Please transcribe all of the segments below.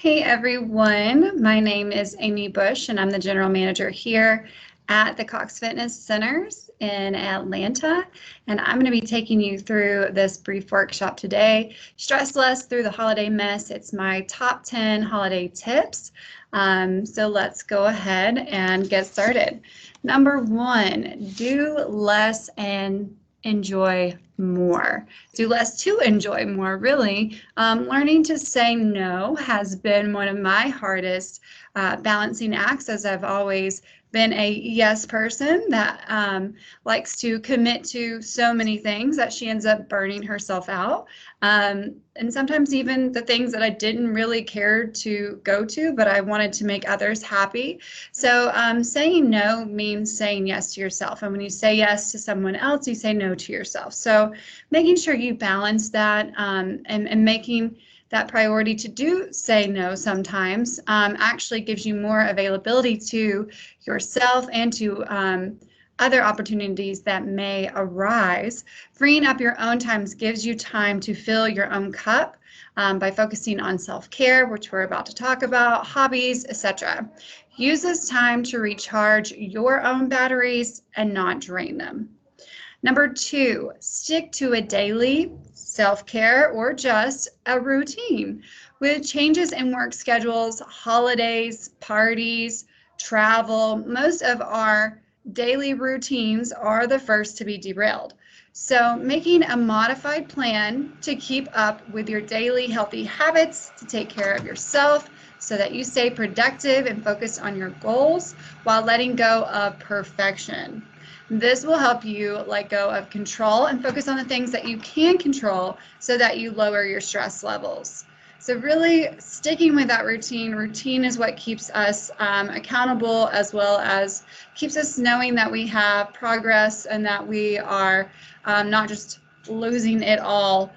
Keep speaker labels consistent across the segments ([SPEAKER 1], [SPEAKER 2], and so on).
[SPEAKER 1] Hey everyone, my name is Amy Bush and I'm the general manager here at the Cox Fitness Centers in Atlanta. And I'm going to be taking you through this brief workshop today. Stress less through the holiday mess. It's my top 10 holiday tips. So let's go ahead and get started. Number one, do less and enjoy more. Do less to enjoy more, really. Learning to say no has been one of my hardest balancing acts, as I've always been a yes person that likes to commit to so many things that she ends up burning herself out. And sometimes even the things that I didn't really care to go to, but I wanted to make others happy. So saying no means saying yes to yourself. And when you say yes to someone else, you say no to yourself. So making sure you balance that and making that priority to do say no sometimes actually gives you more availability to yourself and to other opportunities that may arise. Freeing up your own times gives you time to fill your own cup by focusing on self-care, which we're about to talk about, hobbies, etc. Use this time to recharge your own batteries and not drain them. Number two, stick to a daily self-care or just a routine. With changes in work schedules, holidays, parties, travel, most of our daily routines are the first to be derailed. So making a modified plan to keep up with your daily healthy habits to take care of yourself so that you stay productive and focused on your goals while letting go of perfection. This will help you let go of control and focus on the things that you can control so that you lower your stress levels. So really sticking with that routine. Routine is what keeps us accountable, as well as keeps us knowing that we have progress and that we are not just losing it all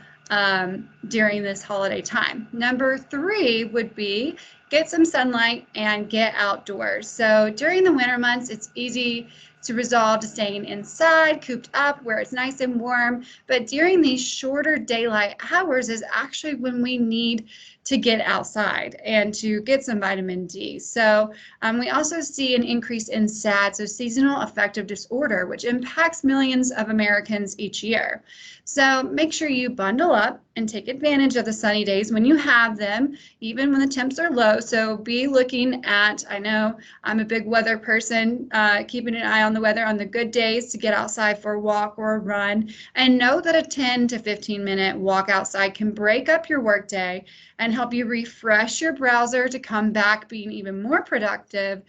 [SPEAKER 1] during this holiday time. Number three would be get some sunlight and get outdoors. So during the winter months, it's easy to resolve to staying inside, cooped up where it's nice and warm. But during these shorter daylight hours is actually when we need to get outside and to get some vitamin D. So we also see an increase in SAD, so seasonal affective disorder, which impacts millions of Americans each year. So make sure you bundle up and take advantage of the sunny days when you have them, even when the temps are low. So be looking at, I know I'm a big weather person, keeping an eye on the weather on the good days to get outside for a walk or a run. And know that a 10 to 15 minute walk outside can break up your workday and help you refresh your browser to come back being even more productive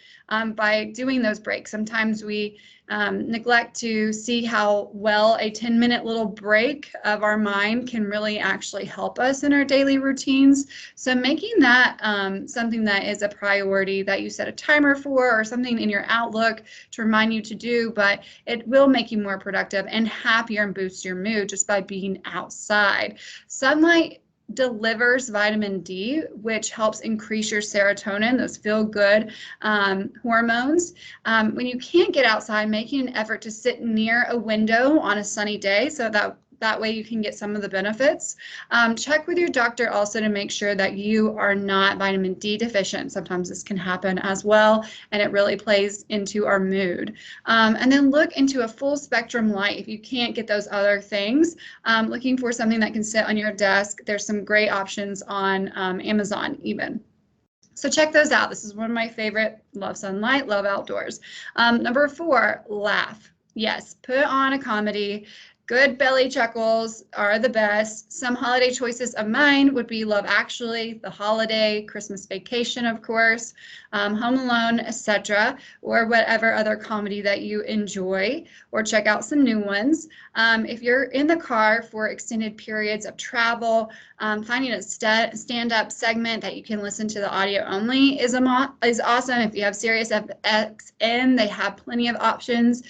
[SPEAKER 1] by doing those breaks. Sometimes we neglect to see how well a 10-minute little break of our mind can really actually help us in our daily routines. So making that something that is a priority that you set a timer for, or something in your Outlook to remind you to do, but it will make you more productive and happier and boost your mood just by being outside. Sunlight delivers vitamin D, which helps increase your serotonin, those feel-good hormones. When you can't get outside, making an effort to sit near a window on a sunny day so that way you can get some of the benefits. Check with your doctor also to make sure that you are not vitamin D deficient. Sometimes this can happen as well, and it really plays into our mood. And then look into a full spectrum light. If you can't get those other things, looking for something that can sit on your desk. There's some great options on Amazon even. So check those out. This is one of my favorite. Love sunlight, love outdoors. Number four, laugh. Yes, put on a comedy. Good belly chuckles are the best. Some holiday choices of mine would be Love Actually, The Holiday, Christmas Vacation, of course, Home Alone, etc., or whatever other comedy that you enjoy, or check out some new ones. If you're in the car for extended periods of travel, finding a stand-up segment that you can listen to the audio only is awesome. If you have SiriusXM, they have plenty of options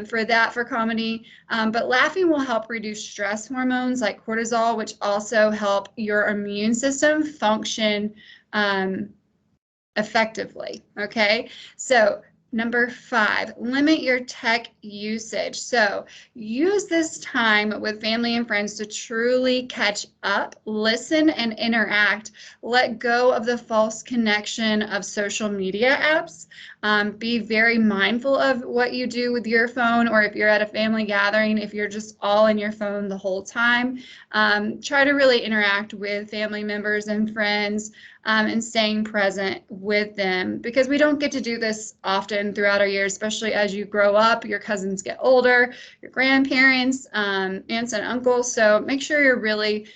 [SPEAKER 1] for comedy. But laughing will help reduce stress hormones like cortisol, which also help your immune system function effectively. Okay, so Number 5, limit your tech usage. So use this time with family and friends to truly catch up, listen, and interact. Let go of the false connection of social media apps. Be very mindful of what you do with your phone, or if you're at a family gathering, if you're just all in your phone the whole time. Try to really interact with family members and friends, and staying present with them, because we don't get to do this often throughout our years, especially as you grow up, your cousins get older, your grandparents, aunts and uncles. So make sure you're really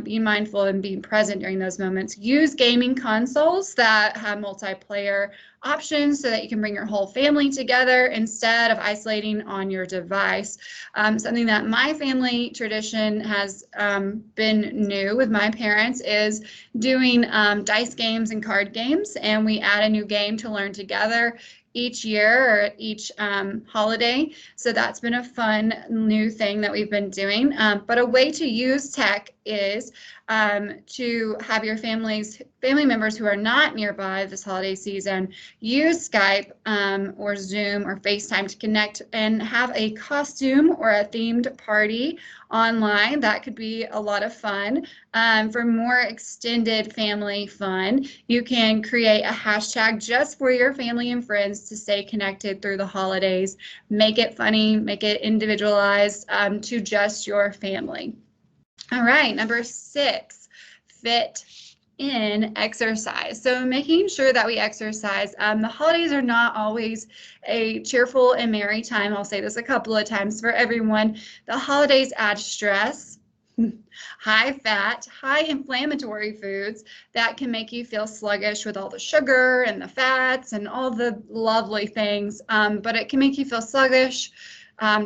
[SPEAKER 1] being mindful and being present during those moments. Use gaming consoles that have multiplayer options so that you can bring your whole family together instead of isolating on your device. Something that my family tradition has been new with my parents is doing dice games and card games, and we add a new game to learn together each year or each holiday. So that's been a fun new thing that we've been doing. But a way to use tech is to have your family members who are not nearby this holiday season use Skype or Zoom or FaceTime to connect and have a costume or a themed party online. That could be a lot of fun. For more extended family fun, you can create a hashtag just for your family and friends to stay connected through the holidays. Make it funny, make it individualized to just your family. All right, number 6, fit in exercise. So making sure that we exercise. The holidays are not always a cheerful and merry time. I'll say this a couple of times for everyone. The holidays add stress, high fat, high inflammatory foods that can make you feel sluggish with all the sugar and the fats and all the lovely things, but it can make you feel sluggish,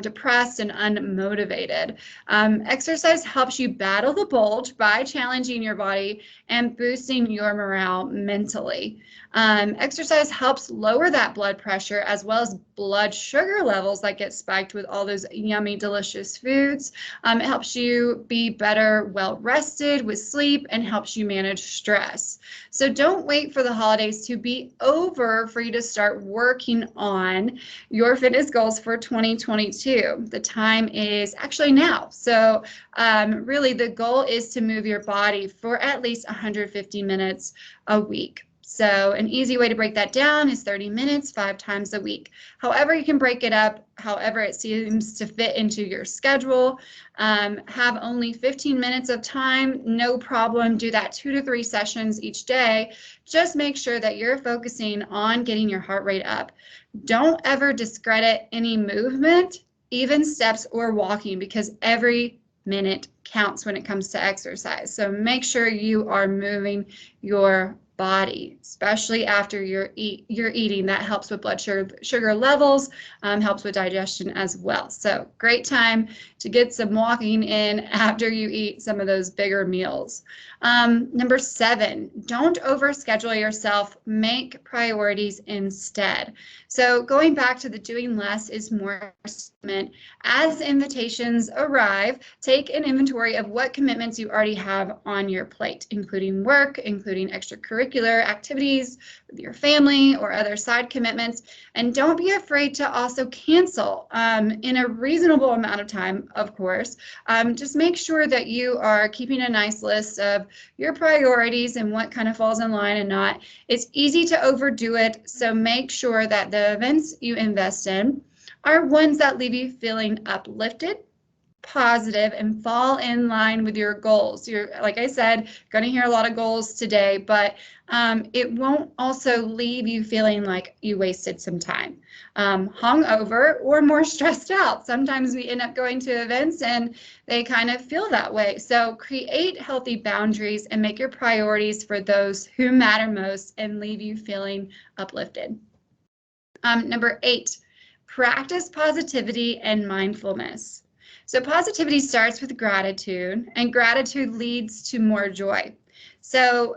[SPEAKER 1] depressed, and unmotivated. Exercise helps you battle the bulge by challenging your body and boosting your morale mentally. Exercise helps lower that blood pressure as well as blood sugar levels that get spiked with all those yummy, delicious foods. It helps you be better, well rested with sleep, and helps you manage stress. So don't wait for the holidays to be over for you to start working on your fitness goals for 2022. The time is actually now. So really the goal is to move your body for at least 150 minutes a week. So an easy way to break that down is 30 minutes, 5 times a week. However you can break it up, however it seems to fit into your schedule. Have only 15 minutes of time, no problem. Do that 2 to 3 sessions each day. Just make sure that you're focusing on getting your heart rate up. Don't ever discredit any movement, even steps or walking, because every minute counts when it comes to exercise. So make sure you are moving your body, especially after you're eating. That helps with blood sugar levels, helps with digestion as well. So great time to get some walking in after you eat some of those bigger meals. Number 7, don't overschedule yourself. Make priorities instead. So going back to the doing less is more statement. As invitations arrive, take an inventory of what commitments you already have on your plate, including work, including extracurricular activities with your family or other side commitments. And don't be afraid to also cancel in a reasonable amount of time, of course. Just make sure that you are keeping a nice list of your priorities and what kind of falls in line and not. It's easy to overdo it, so make sure that the events you invest in are ones that leave you feeling uplifted, positive, and fall in line with your goals. You're, like I said, going to hear a lot of goals today, but it won't also leave you feeling like you wasted some time, hungover, or more stressed out. Sometimes we end up going to events and they kind of feel that way. So create healthy boundaries and make your priorities for those who matter most and leave you feeling uplifted. Number 8, practice positivity and mindfulness. So positivity starts with gratitude, and gratitude leads to more joy. So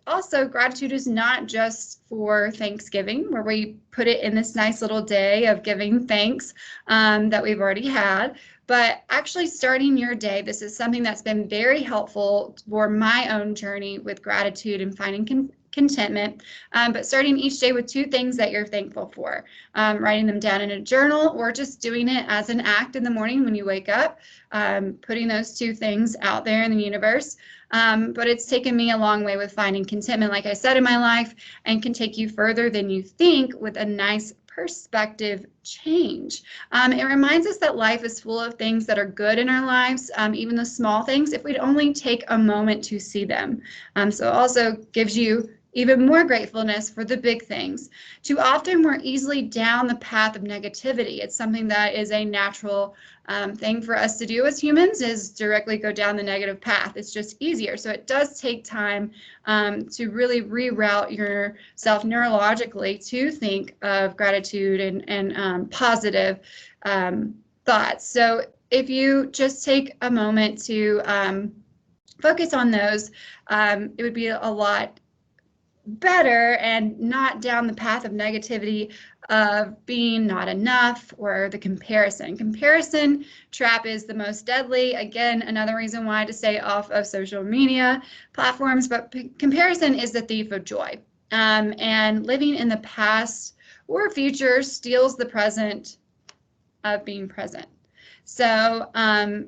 [SPEAKER 1] also, gratitude is not just for Thanksgiving, where we put it in this nice little day of giving thanks that we've already had, but actually starting your day. This is something that's been very helpful for my own journey with gratitude and finding contentment, but starting each day with 2 things that you're thankful for, writing them down in a journal or just doing it as an act in the morning when you wake up, putting those 2 things out there in the universe. But it's taken me a long way with finding contentment, like I said, in my life, and can take you further than you think with a nice perspective change. It reminds us that life is full of things that are good in our lives, even the small things, if we'd only take a moment to see them. So it also gives you even more gratefulness for the big things. Too often we're easily down the path of negativity. It's something that is a natural thing for us to do as humans, is directly go down the negative path. It's just easier. So it does take time to really reroute yourself neurologically to think of gratitude and positive thoughts. So if you just take a moment to focus on those, it would be a lot better and not down the path of negativity of being not enough or the comparison trap is the most deadly. Again, another reason why to stay off of social media platforms, but comparison is the thief of joy, and living in the past or future steals the present of being present. So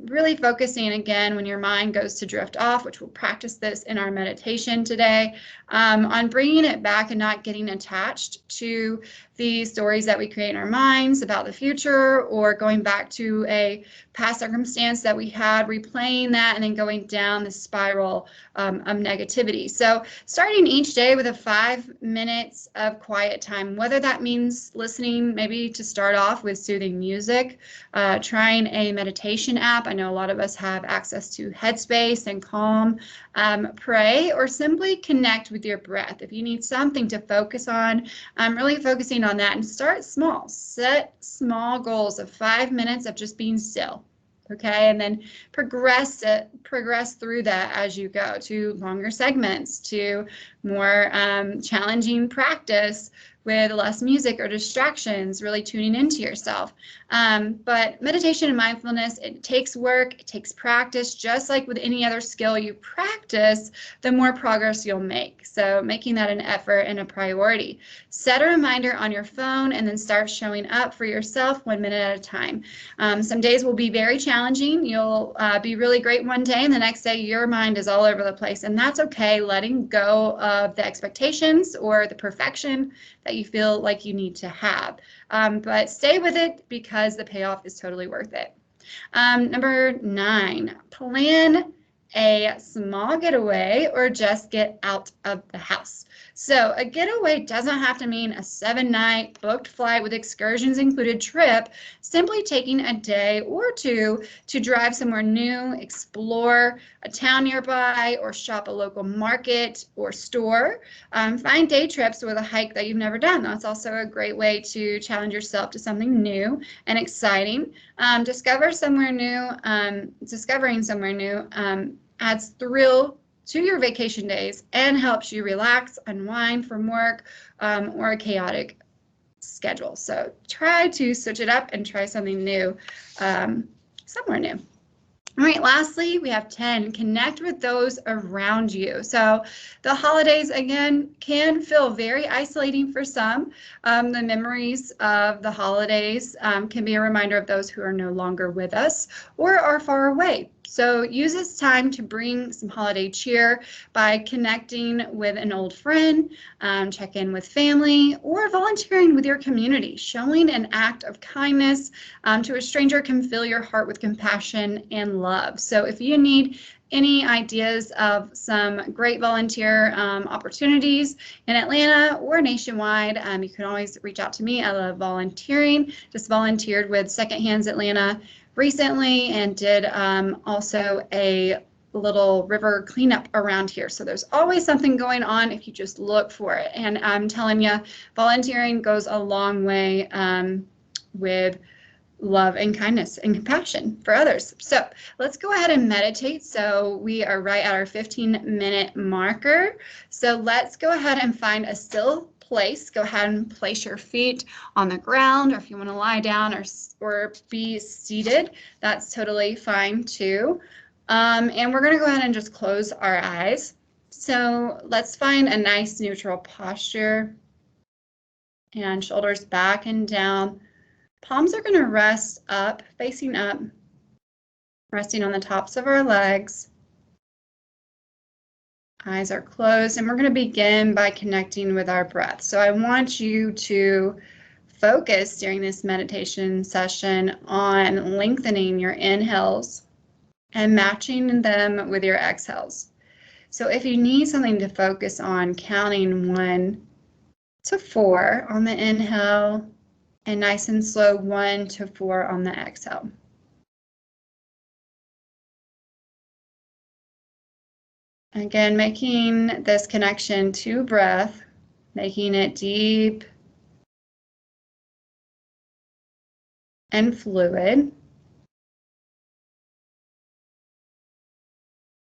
[SPEAKER 1] really focusing, again, when your mind goes to drift off, which we'll practice this in our meditation today, on bringing it back and not getting attached to the stories that we create in our minds about the future, or going back to a past circumstance that we had, replaying that, and then going down the spiral of negativity. So starting each day with a 5 minutes of quiet time, whether that means listening maybe to start off with soothing music, trying a meditation app. I know a lot of us have access to Headspace and Calm. Pray, or simply connect with your breath. If you need something to focus on, really focusing on that, and start small. Set small goals of 5 minutes of just being still. Okay, and then progress through that as you go to longer segments, to more challenging practice with less music or distractions, really tuning into yourself. But meditation and mindfulness, it takes work, it takes practice, just like with any other skill you practice, the more progress you'll make. So making that an effort and a priority. Set a reminder on your phone and then start showing up for yourself 1 minute at a time. Some days will be very challenging. You'll be really great one day, and the next day your mind is all over the place, and that's okay. Letting go of the expectations or the perfection that you feel like you need to have. But stay with it because the payoff is totally worth it. Number 9, plan a small getaway or just get out of the house. So a getaway doesn't have to mean a 7-night booked flight with excursions included trip. Simply taking a day or 2 to drive somewhere new, explore a town nearby, or shop a local market or store. Find day trips with a hike that you've never done. That's also a great way to challenge yourself to something new and exciting. Discovering somewhere new adds thrill to your vacation days and helps you relax, unwind from work or a chaotic schedule. So try to switch it up and try something new, somewhere new. All right, lastly, we have 10, connect with those around you. So the holidays, again, can feel very isolating for some. The memories of the holidays can be a reminder of those who are no longer with us or are far away. So use this time to bring some holiday cheer by connecting with an old friend, check in with family, or volunteering with your community. Showing an act of kindness to a stranger can fill your heart with compassion and love. So if you need any ideas of some great volunteer opportunities in Atlanta or nationwide, you can always reach out to me. I love volunteering. Just volunteered with Second Hands Atlanta recently and did also a little river cleanup around here. So there's always something going on if you just look for it. And I'm telling you, volunteering goes a long way with love and kindness and compassion for others. So let's go ahead and meditate. So we are right at our 15-minute marker. So let's go ahead and find a still place. Go ahead and place your feet on the ground, or if you want to lie down or be seated, that's totally fine too. And we're going to go ahead and just close our eyes. So let's find a nice neutral posture, and shoulders back and down. Palms are going to rest up, facing up, resting on the tops of our legs. Eyes are closed, and we're going to begin by connecting with our breath. So I want you to focus during this meditation session on lengthening your inhales and matching them with your exhales. So if you need something to focus on, counting 1 to 4 on the inhale and nice and slow 1 to 4 on the exhale. Again, making this connection to breath, making it deep and fluid.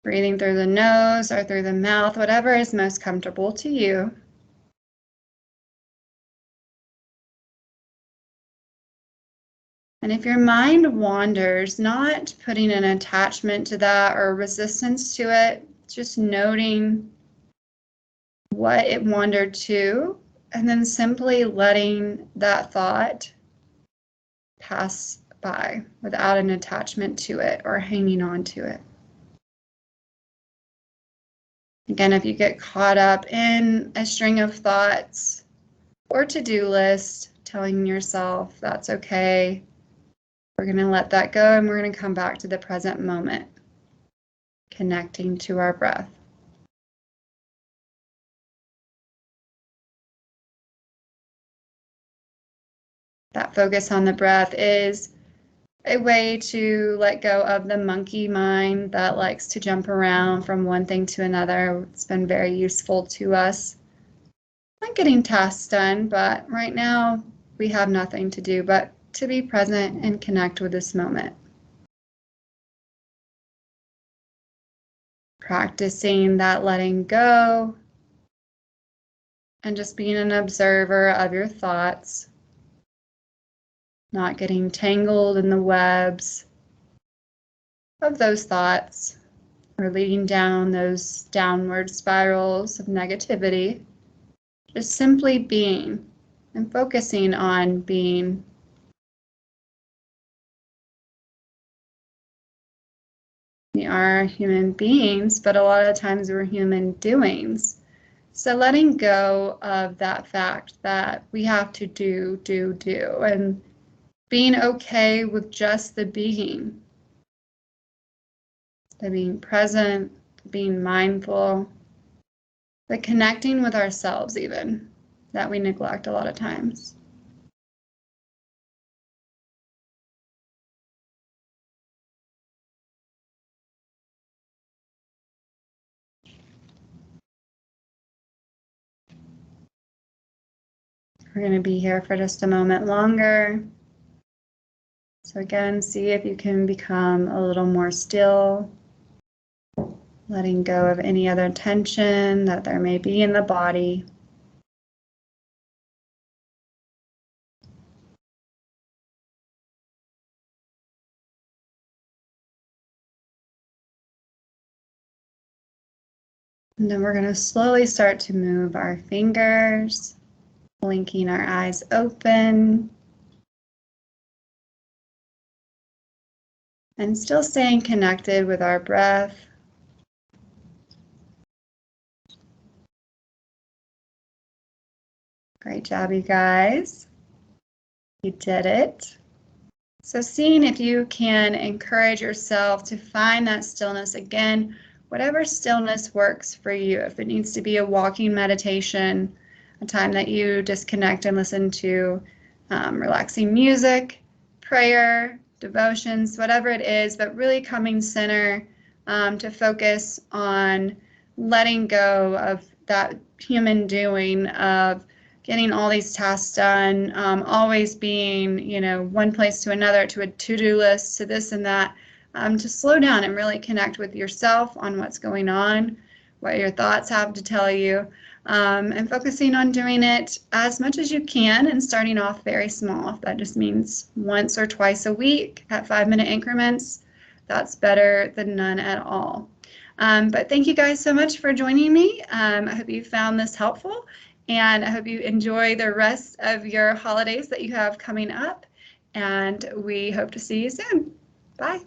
[SPEAKER 1] Breathing through the nose or through the mouth, whatever is most comfortable to you. And if your mind wanders, not putting an attachment to that or resistance to it, just noting what it wandered to, and then simply letting that thought pass by without an attachment to it or hanging on to it. Again, if you get caught up in a string of thoughts or to-do list, telling yourself that's okay, we're going to let that go and we're going to come back to the present moment, connecting to our breath. That focus on the breath is a way to let go of the monkey mind that likes to jump around from one thing to another. It's been very useful to us. Not getting tasks done, but right now we have nothing to do but to be present and connect with this moment. Practicing that letting go and just being an observer of your thoughts. Not getting tangled in the webs of those thoughts or leading down those downward spirals of negativity. Just simply being and focusing on being. We are human beings, but a lot of times we're human doings. So letting go of that fact that we have to do, and being okay with just the being present, being mindful, but connecting with ourselves even, that we neglect a lot of times. We're going to be here for just a moment longer. So again, see if you can become a little more still, letting go of any other tension that there may be in the body. And then we're going to slowly start to move our fingers, blinking our eyes open. And still staying connected with our breath. Great job, you guys. You did it. So seeing if you can encourage yourself to find that stillness again, whatever stillness works for you. If it needs to be a walking meditation, a time that you disconnect and listen to relaxing music, prayer, devotions, whatever it is, but really coming center to focus on letting go of that human doing of getting all these tasks done, always being, one place to another, to a to-do list, to this and that, to slow down and really connect with yourself on what's going on, what your thoughts have to tell you, and focusing on doing it as much as you can and starting off very small. If that just means once or twice a week at 5-minute increments, that's better than none at all. But thank you guys so much for joining me. I hope you found this helpful, and I hope you enjoy the rest of your holidays that you have coming up, and we hope to see you soon. Bye.